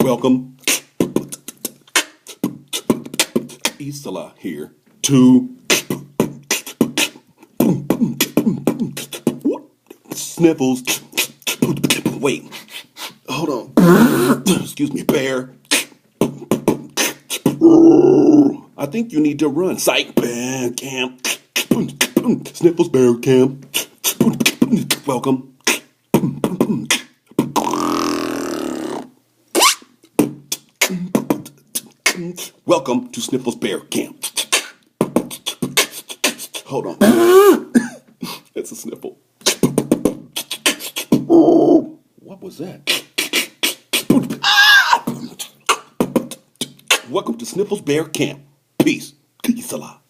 Welcome. Esalaah here to Sniffles. Wait, hold on. Excuse me, bear. I think you need to run. Psych Bear Camp. Sniffles Bear Camp. Welcome. Welcome to Sniffles Bear Camp. Hold on. It's a sniffle. What was that? Welcome to Sniffles Bear Camp. Peace. Esalaah.